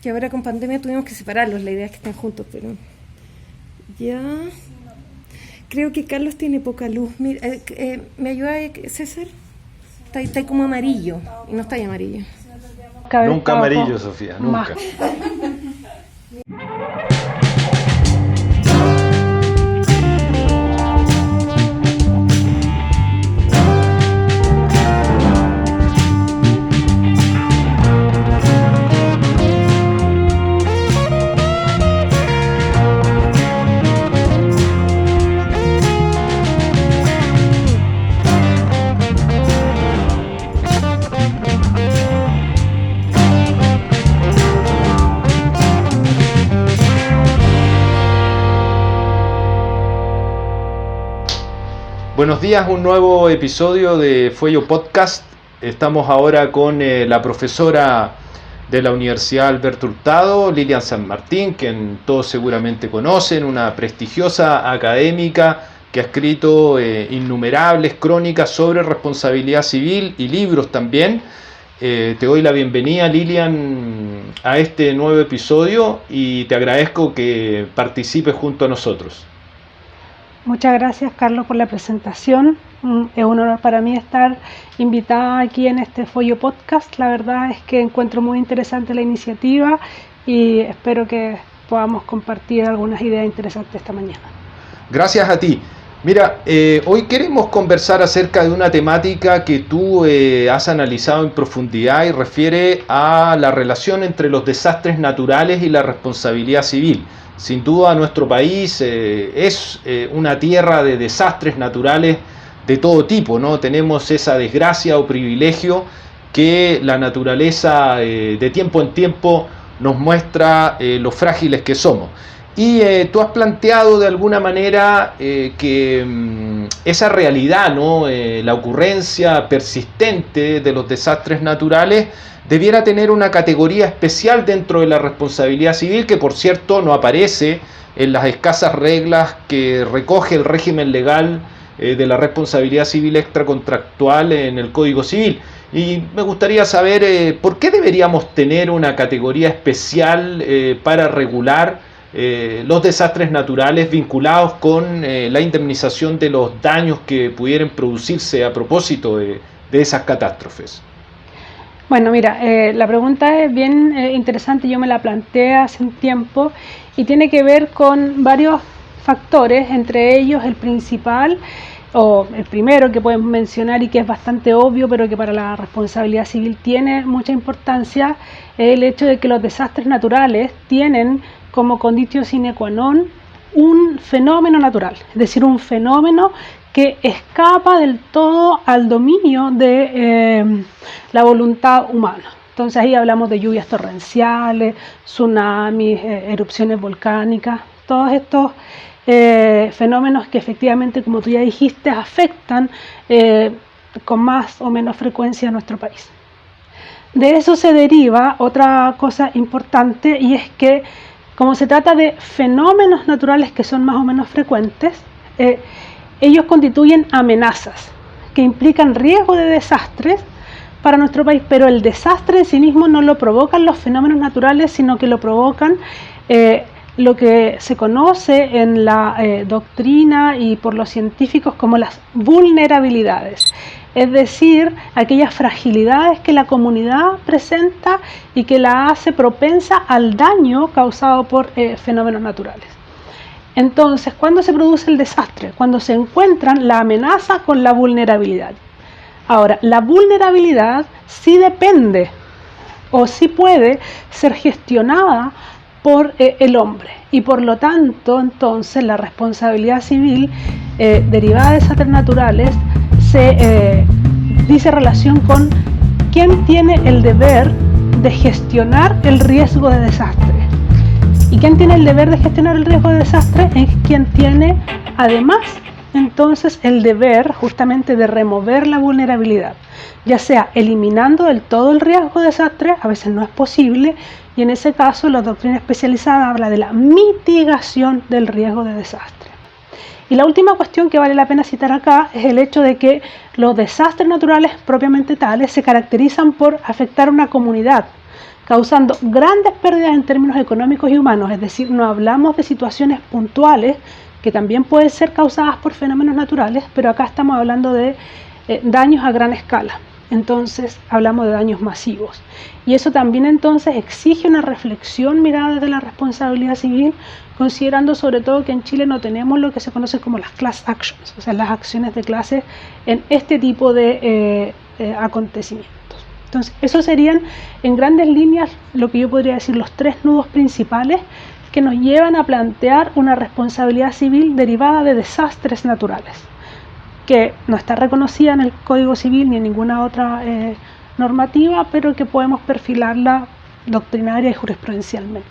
que ahora con pandemia tuvimos que separarlos, la idea es que estén juntos, pero ya creo que Carlos tiene poca luz. Mira, ¿me ayuda César? Está ahí como amarillo, y no está ahí amarillo. Nunca amarillo, Sofía, nunca. Buenos días, un nuevo episodio de Fuello Podcast. Estamos ahora con la profesora de la Universidad Alberto Hurtado, Lilian San Martín, quien todos seguramente conocen, una prestigiosa académica que ha escrito innumerables crónicas sobre responsabilidad civil y libros también. Te doy la bienvenida, Lilian, a este nuevo episodio y te agradezco que participes junto a nosotros. Muchas gracias, Carlos, por la presentación. Es un honor para mí estar invitada aquí en este Fuello Podcast. La verdad es que encuentro muy interesante la iniciativa y espero que podamos compartir algunas ideas interesantes esta mañana. Gracias a ti. Mira, hoy queremos conversar acerca de una temática que tú has analizado en profundidad y refiere a la relación entre los desastres naturales y la responsabilidad civil. Sin duda nuestro país es una tierra de desastres naturales de todo tipo, ¿no? Tenemos esa desgracia o privilegio que la naturaleza de tiempo en tiempo nos muestra lo frágiles que somos. Y tú has planteado de alguna manera que esa realidad, ¿no? La ocurrencia persistente de los desastres naturales debiera tener una categoría especial dentro de la responsabilidad civil, que por cierto no aparece en las escasas reglas que recoge el régimen legal de la responsabilidad civil extracontractual en el Código Civil. Y me gustaría saber por qué deberíamos tener una categoría especial para regular los desastres naturales vinculados con la indemnización de los daños que pudieran producirse a propósito de esas catástrofes. Bueno, mira, la pregunta es bien interesante, yo me la planteé hace un tiempo y tiene que ver con varios factores, entre ellos el principal, o el primero que podemos mencionar y que es bastante obvio, pero que para la responsabilidad civil tiene mucha importancia, es el hecho de que los desastres naturales tienen como conditio sine qua non un fenómeno natural, es decir, un fenómeno que escapa del todo al dominio de la voluntad humana. Entonces ahí hablamos de lluvias torrenciales, tsunamis, erupciones volcánicas, todos estos fenómenos que efectivamente, como tú ya dijiste, afectan con más o menos frecuencia a nuestro país. De eso se deriva otra cosa importante, y es que como se trata de fenómenos naturales que son más o menos frecuentes, ellos constituyen amenazas que implican riesgo de desastres para nuestro país, pero el desastre en sí mismo no lo provocan los fenómenos naturales, sino que lo provocan lo que se conoce en la doctrina y por los científicos como las vulnerabilidades, es decir, aquellas fragilidades que la comunidad presenta y que la hace propensa al daño causado por fenómenos naturales. Entonces, ¿cuándo se produce el desastre? Cuando se encuentran la amenaza con la vulnerabilidad. Ahora, la vulnerabilidad sí depende o sí puede ser gestionada por el hombre, y por lo tanto, entonces, la responsabilidad civil derivada de desastres naturales se dice relación con quién tiene el deber de gestionar el riesgo de desastre. ¿Y quién tiene el deber de gestionar el riesgo de desastre? Es quien tiene, además, entonces, el deber justamente de remover la vulnerabilidad, ya sea eliminando del todo el riesgo de desastre, a veces no es posible, y en ese caso la doctrina especializada habla de la mitigación del riesgo de desastre. Y la última cuestión que vale la pena citar acá es el hecho de que los desastres naturales propiamente tales se caracterizan por afectar a una comunidad causando grandes pérdidas en términos económicos y humanos, es decir, no hablamos de situaciones puntuales que también pueden ser causadas por fenómenos naturales, pero acá estamos hablando de daños a gran escala. Entonces hablamos de daños masivos. Y eso también entonces exige una reflexión mirada desde la responsabilidad civil, considerando sobre todo que en Chile no tenemos lo que se conoce como las class actions, o sea, las acciones de clase en este tipo de acontecimientos. Entonces, esos serían en grandes líneas lo que yo podría decir los 3 nudos principales que nos llevan a plantear una responsabilidad civil derivada de desastres naturales, que no está reconocida en el Código Civil ni en ninguna otra normativa, pero que podemos perfilarla doctrinaria y jurisprudencialmente.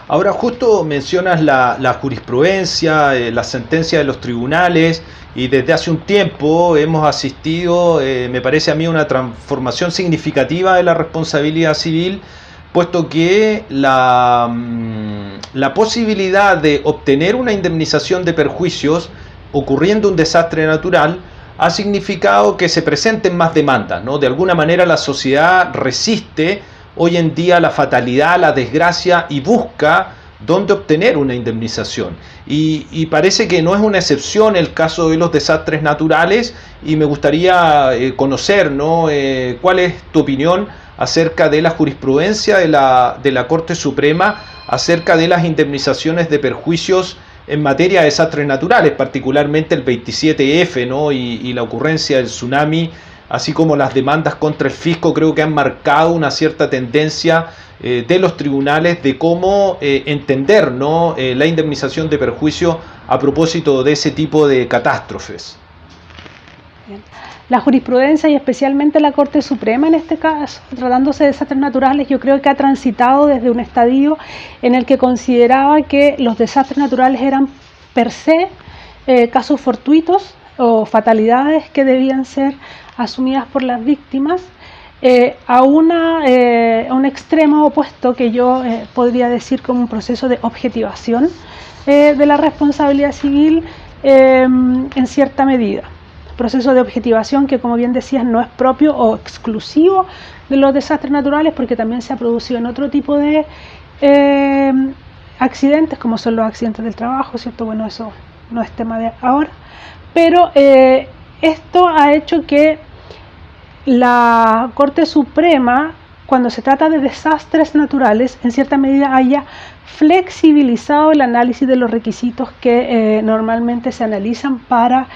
Ahora justo mencionas la jurisprudencia, la sentencia de los tribunales, y desde hace un tiempo hemos asistido, me parece a mí, una transformación significativa de la responsabilidad civil, puesto que la posibilidad de obtener una indemnización de perjuicios ocurriendo un desastre natural ha significado que se presenten más demandas, ¿no? De alguna manera la sociedad resiste hoy en día la fatalidad, la desgracia, y busca dónde obtener una indemnización. Y parece que no es una excepción el caso de los desastres naturales, y me gustaría conocer, ¿no? ¿Cuál es tu opinión acerca de la jurisprudencia de la Corte Suprema acerca de las indemnizaciones de perjuicios en materia de desastres naturales, particularmente el 27F, ¿no? y la ocurrencia del tsunami, así como las demandas contra el fisco? Creo que han marcado una cierta tendencia de los tribunales de cómo entender, ¿no? La indemnización de perjuicio a propósito de ese tipo de catástrofes. La jurisprudencia, y especialmente la Corte Suprema en este caso, tratándose de desastres naturales, yo creo que ha transitado desde un estadio en el que consideraba que los desastres naturales eran per se casos fortuitos o fatalidades que debían ser asumidas por las víctimas, a un extremo opuesto que yo podría decir como un proceso de objetivación de la responsabilidad civil en cierta medida. Proceso de objetivación que, como bien decías, no es propio o exclusivo de los desastres naturales, porque también se ha producido en otro tipo de accidentes, como son los accidentes del trabajo, ¿cierto? Bueno, eso no es tema de ahora, pero esto ha hecho que la Corte Suprema, cuando se trata de desastres naturales, en cierta medida haya flexibilizado el análisis de los requisitos que normalmente se analizan para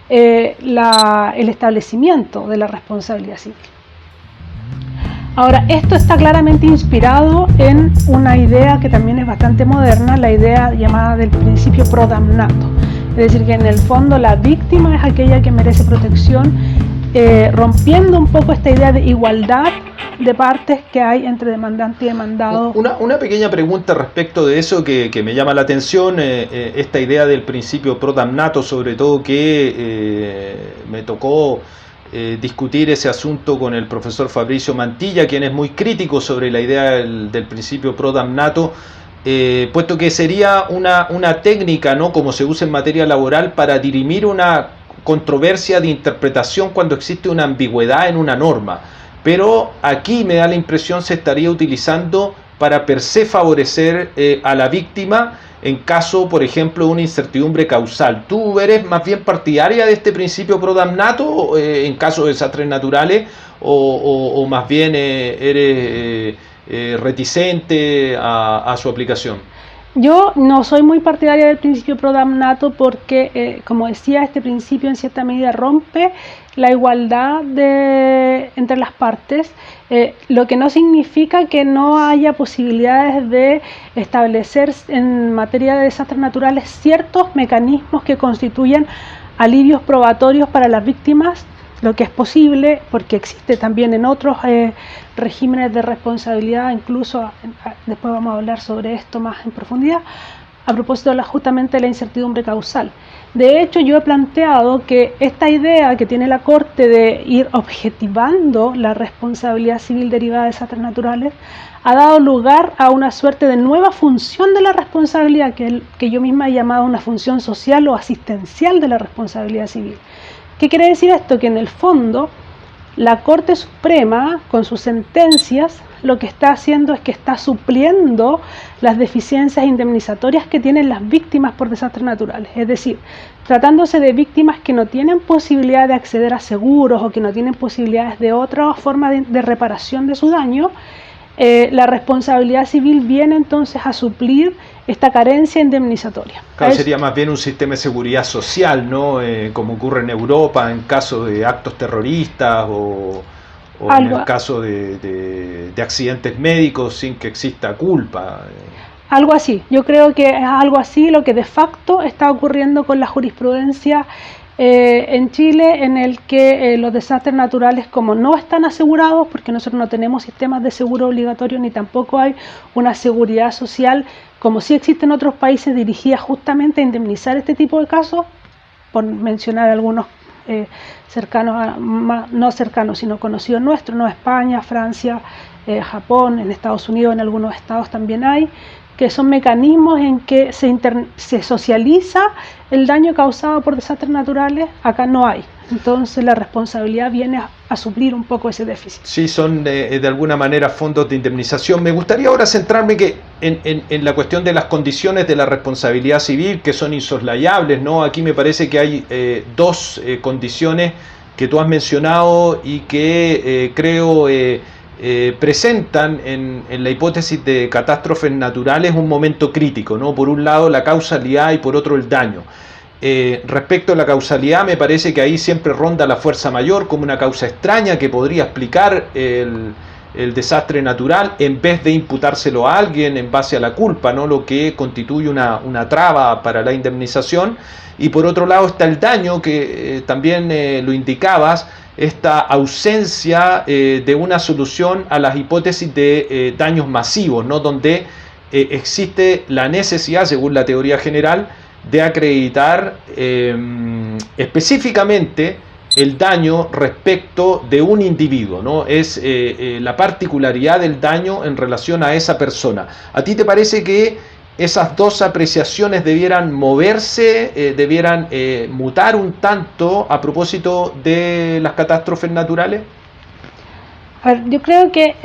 el establecimiento de la responsabilidad civil. Ahora, esto está claramente inspirado en una idea que también es bastante moderna, la idea llamada del principio pro damnato. Es decir, que en el fondo la víctima es aquella que merece protección, rompiendo un poco esta idea de igualdad de partes que hay entre demandante y demandado. Una pequeña pregunta respecto de eso que me llama la atención, esta idea del principio pro damnato, sobre todo que me tocó discutir ese asunto con el profesor Fabricio Mantilla, quien es muy crítico sobre la idea del principio pro damnato, puesto que sería una técnica, ¿no?, como se usa en materia laboral, para dirimir una controversia de interpretación cuando existe una ambigüedad en una norma. Pero aquí me da la impresión se estaría utilizando para per se favorecer a la víctima en caso, por ejemplo, de una incertidumbre causal. ¿Tú eres más bien partidaria de este principio pro damnato en caso de desastres naturales o más bien eres reticente a su aplicación? Yo no soy muy partidaria del principio pro damnato porque, como decía, este principio en cierta medida rompe la igualdad entre las partes, lo que no significa que no haya posibilidades de establecer en materia de desastres naturales ciertos mecanismos que constituyan alivios probatorios para las víctimas, lo que es posible porque existe también en otros regímenes de responsabilidad, incluso después vamos a hablar sobre esto más en profundidad, a propósito justamente de la incertidumbre causal. De hecho, yo he planteado que esta idea que tiene la Corte de ir objetivando la responsabilidad civil derivada de desastres naturales ha dado lugar a una suerte de nueva función de la responsabilidad que yo misma he llamado una función social o asistencial de la responsabilidad civil. ¿Qué quiere decir esto? Que en el fondo la Corte Suprema, con sus sentencias, lo que está haciendo es que está supliendo las deficiencias indemnizatorias que tienen las víctimas por desastres naturales. Es decir, tratándose de víctimas que no tienen posibilidad de acceder a seguros o que no tienen posibilidades de otra forma de reparación de su daño, la responsabilidad civil viene entonces a suplir esta carencia indemnizatoria. Claro, sería más bien un sistema de seguridad social, ¿no? Como ocurre en Europa en caso de actos terroristas o en el caso de accidentes médicos sin que exista culpa. Algo así, yo creo que es algo así lo que de facto está ocurriendo con la jurisprudencia en Chile, en el que los desastres naturales, como no están asegurados, porque nosotros no tenemos sistemas de seguro obligatorio ni tampoco hay una seguridad social, como sí existe en otros países, dirigida justamente a indemnizar este tipo de casos, por mencionar algunos cercanos, no cercanos, sino conocidos nuestros, ¿no? España, Francia, Japón, en Estados Unidos, en algunos estados también hay, que son mecanismos en que se socializa el daño causado por desastres naturales. Acá no hay. Entonces la responsabilidad viene a suplir un poco ese déficit. Sí, son de alguna manera fondos de indemnización. Me gustaría ahora centrarme en la cuestión de las condiciones de la responsabilidad civil, que son insoslayables, ¿no? Aquí me parece que hay dos condiciones que tú has mencionado y que creo presentan en la hipótesis de catástrofes naturales un momento crítico, ¿no? Por un lado la causalidad y por otro el daño. Respecto a la causalidad, me parece que ahí siempre ronda la fuerza mayor como una causa extraña que podría explicar el desastre natural en vez de imputárselo a alguien en base a la culpa, ¿no? Lo que constituye una traba para la indemnización. Y por otro lado está el daño, que también lo indicabas, esta ausencia de una solución a las hipótesis de daños masivos, ¿no? Donde existe la necesidad, según la teoría general, de acreditar específicamente el daño respecto de un individuo, ¿no? Es la particularidad del daño en relación a esa persona. ¿A ti te parece que esas dos apreciaciones debieran moverse, debieran mutar un tanto a propósito de las catástrofes naturales? A ver, yo creo que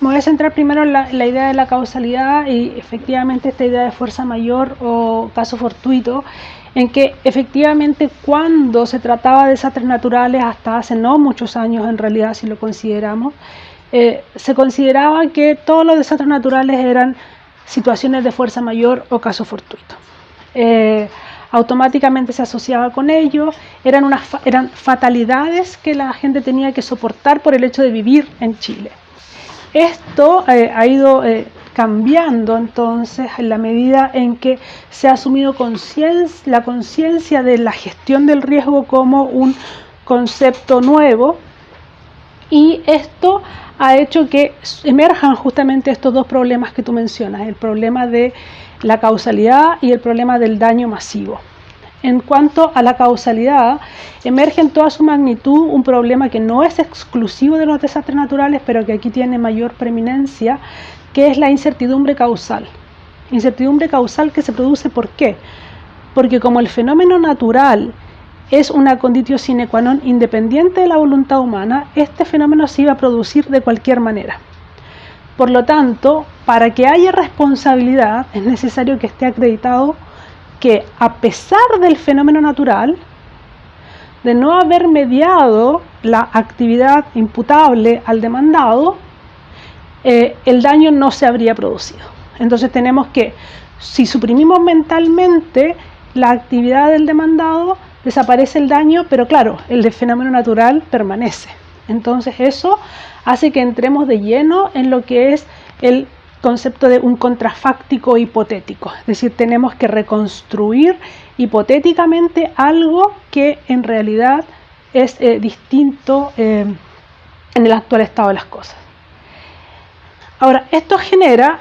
me voy a centrar primero en la idea de la causalidad y efectivamente esta idea de fuerza mayor o caso fortuito, en que efectivamente cuando se trataba de desastres naturales, hasta hace no muchos años en realidad, si lo consideramos, se consideraba que todos los desastres naturales eran situaciones de fuerza mayor o caso fortuito. Automáticamente se asociaba con ello, eran fatalidades que la gente tenía que soportar por el hecho de vivir en Chile. Esto ha ido cambiando entonces en la medida en que se ha asumido la conciencia de la gestión del riesgo como un concepto nuevo, y esto ha hecho que emerjan justamente estos dos problemas que tú mencionas, el problema de la causalidad y el problema del daño masivo. En cuanto a la causalidad, emerge en toda su magnitud un problema que no es exclusivo de los desastres naturales, pero que aquí tiene mayor preeminencia, que es la incertidumbre causal. Incertidumbre causal que se produce ¿por qué? Porque como el fenómeno natural es una conditio sine qua non independiente de la voluntad humana, este fenómeno se iba a producir de cualquier manera. Por lo tanto, para que haya responsabilidad es necesario que esté acreditado que a pesar del fenómeno natural, de no haber mediado la actividad imputable al demandado, el daño no se habría producido. Entonces tenemos que, si suprimimos mentalmente la actividad del demandado, desaparece el daño, pero claro, el fenómeno natural permanece. Entonces eso hace que entremos de lleno en lo que es el concepto de un contrafáctico hipotético. Es decir, tenemos que reconstruir hipotéticamente algo que en realidad es distinto en el actual estado de las cosas. Ahora, esto genera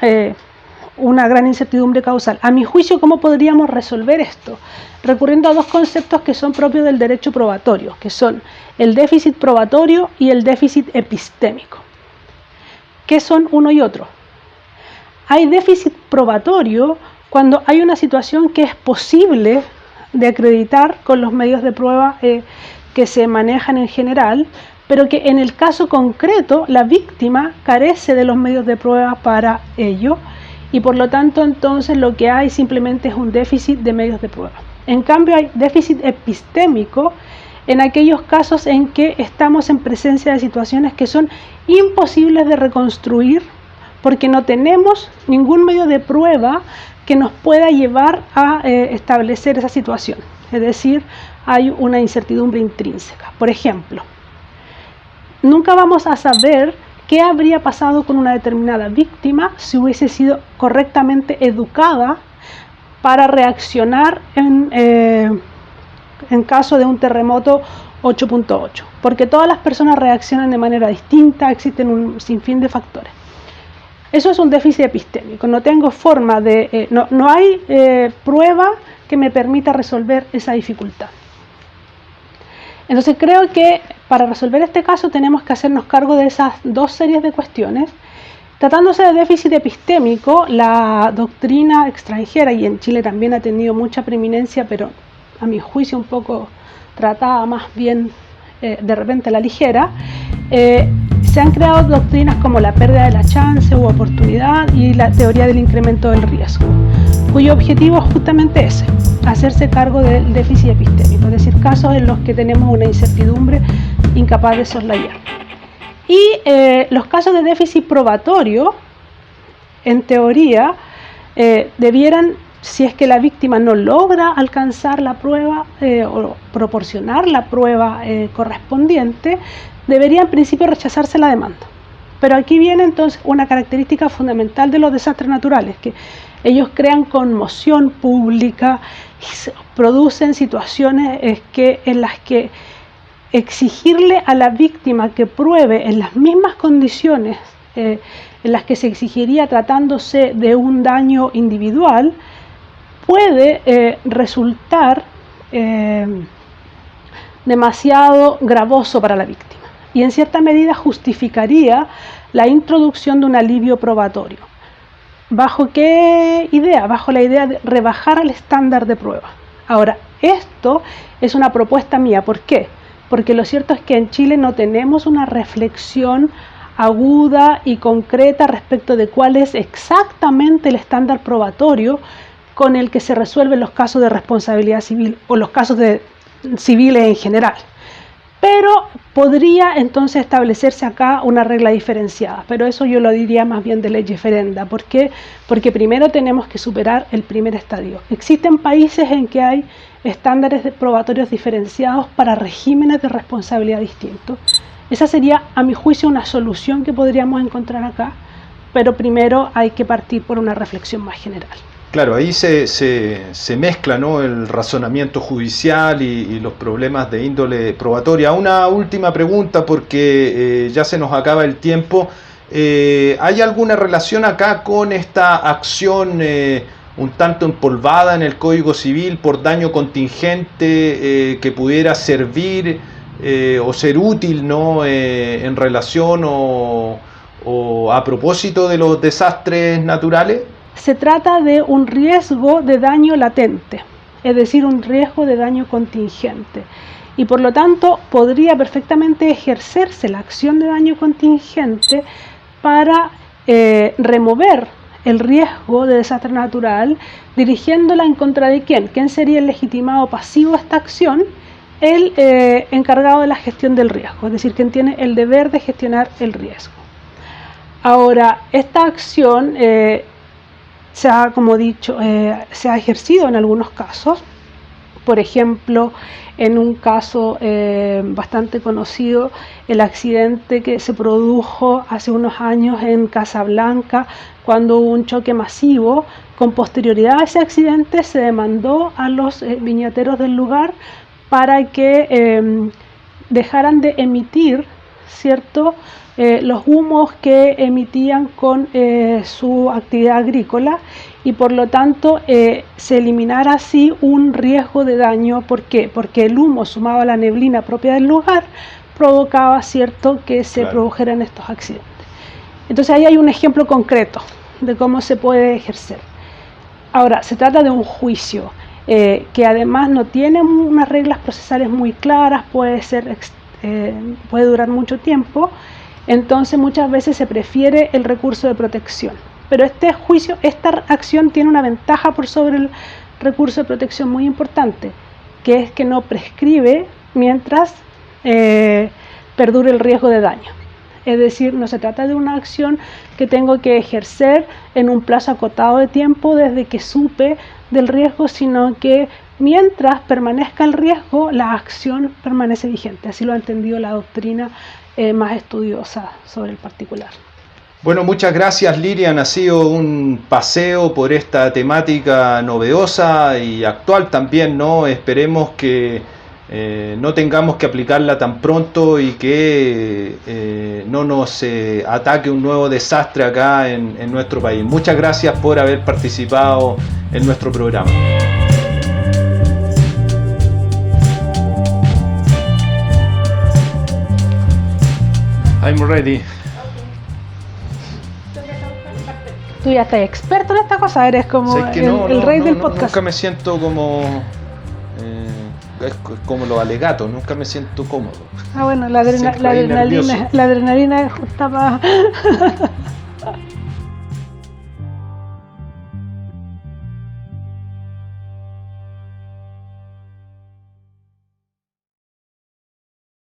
una gran incertidumbre causal. A mi juicio, ¿cómo podríamos resolver esto? Recurriendo a dos conceptos que son propios del derecho probatorio, que son el déficit probatorio y el déficit epistémico. ¿Qué son uno y otro? Hay déficit probatorio cuando hay una situación que es posible de acreditar con los medios de prueba que se manejan en general, pero que en el caso concreto la víctima carece de los medios de prueba para ello y por lo tanto entonces lo que hay simplemente es un déficit de medios de prueba. En cambio hay déficit epistémico en aquellos casos en que estamos en presencia de situaciones que son imposibles de reconstruir porque no tenemos ningún medio de prueba que nos pueda llevar a establecer esa situación. Es decir, hay una incertidumbre intrínseca. Por ejemplo, nunca vamos a saber qué habría pasado con una determinada víctima si hubiese sido correctamente educada para reaccionar en caso de un terremoto 8.8, porque todas las personas reaccionan de manera distinta, existen un sinfín de factores. Eso es un déficit epistémico, no tengo forma de, no hay prueba que me permita resolver esa dificultad. Entonces creo que para resolver este caso tenemos que hacernos cargo de esas dos series de cuestiones. Tratándose de déficit epistémico, la doctrina extranjera, y en Chile también ha tenido mucha preeminencia, pero a mi juicio un poco tratada más bien de repente a la ligera, se han creado doctrinas como la pérdida de la chance u oportunidad y la teoría del incremento del riesgo, cuyo objetivo es justamente ese, hacerse cargo del déficit epistémico, es decir, casos en los que tenemos una incertidumbre incapaz de soslayar. Y los casos de déficit probatorio, en teoría, debieran, si es que la víctima no logra alcanzar la prueba o proporcionar la prueba correspondiente, debería en principio rechazarse la demanda. Pero aquí viene entonces una característica fundamental de los desastres naturales, que ellos crean conmoción pública, producen situaciones en las que exigirle a la víctima que pruebe en las mismas condiciones en las que se exigiría tratándose de un daño individual, puede resultar demasiado gravoso para la víctima y en cierta medida justificaría la introducción de un alivio probatorio. ¿Bajo qué idea? Bajo la idea de rebajar el estándar de prueba. Ahora, esto es una propuesta mía. ¿Por qué? Porque lo cierto es que en Chile no tenemos una reflexión aguda y concreta respecto de cuál es exactamente el estándar probatorio con el que se resuelven los casos de responsabilidad civil o los casos civiles en general. Pero podría entonces establecerse acá una regla diferenciada, pero eso yo lo diría más bien de ley referenda. ¿Por qué? Porque primero tenemos que superar el primer estadio. Existen países en que hay estándares probatorios diferenciados para regímenes de responsabilidad distintos. Esa sería, a mi juicio, una solución que podríamos encontrar acá, pero primero hay que partir por una reflexión más general. Claro, ahí se mezcla, ¿no?, el razonamiento judicial y los problemas de índole probatoria. Una última pregunta, porque ya se nos acaba el tiempo. ¿Hay alguna relación acá con esta acción un tanto empolvada en el Código Civil por daño contingente que pudiera servir o ser útil, ¿no?, en relación o a propósito de los desastres naturales? Se trata de un riesgo de daño latente, es decir, un riesgo de daño contingente. Y por lo tanto podría perfectamente ejercerse la acción de daño contingente para remover el riesgo de desastre natural, dirigiéndola en contra de ¿quién? ¿Quién sería el legitimado pasivo de esta acción? El encargado de la gestión del riesgo, es decir, quien tiene el deber de gestionar el riesgo. Ahora, esta acción como he dicho, se ha ejercido en algunos casos. Por ejemplo, en un caso bastante conocido, el accidente que se produjo hace unos años en Casablanca, cuando hubo un choque masivo. Con posterioridad a ese accidente se demandó a los viñateros del lugar para que dejaran de emitir, ¿cierto?, los humos que emitían con su actividad agrícola y por lo tanto se eliminara así un riesgo de daño. ¿Por qué? Porque el humo sumado a la neblina propia del lugar provocaba, ¿cierto?, que se produjeran estos accidentes. Entonces ahí hay un ejemplo concreto de cómo se puede ejercer. Ahora, se trata de un juicio que además no tiene unas reglas procesales muy claras, puede ser puede durar mucho tiempo, entonces muchas veces se prefiere el recurso de protección. Pero esta acción tiene una ventaja por sobre el recurso de protección muy importante, que es que no prescribe mientras perdure el riesgo de daño. Es decir, no se trata de una acción que tengo que ejercer en un plazo acotado de tiempo desde que supe del riesgo, sino que mientras permanezca el riesgo, la acción permanece vigente. Así lo ha entendido la doctrina más estudiosa sobre el particular. Bueno, muchas gracias, Lilian. Ha sido un paseo por esta temática novedosa y actual también, ¿no? Esperemos que no tengamos que aplicarla tan pronto y que no nos ataque un nuevo desastre acá en nuestro país. Muchas gracias por haber participado en nuestro programa. I'm ready. Tú ya estás experto en esta cosa, eres como el rey del podcast. Nunca me siento como los alegatos, nunca me siento cómodo. Ah, bueno, la adrenalina está para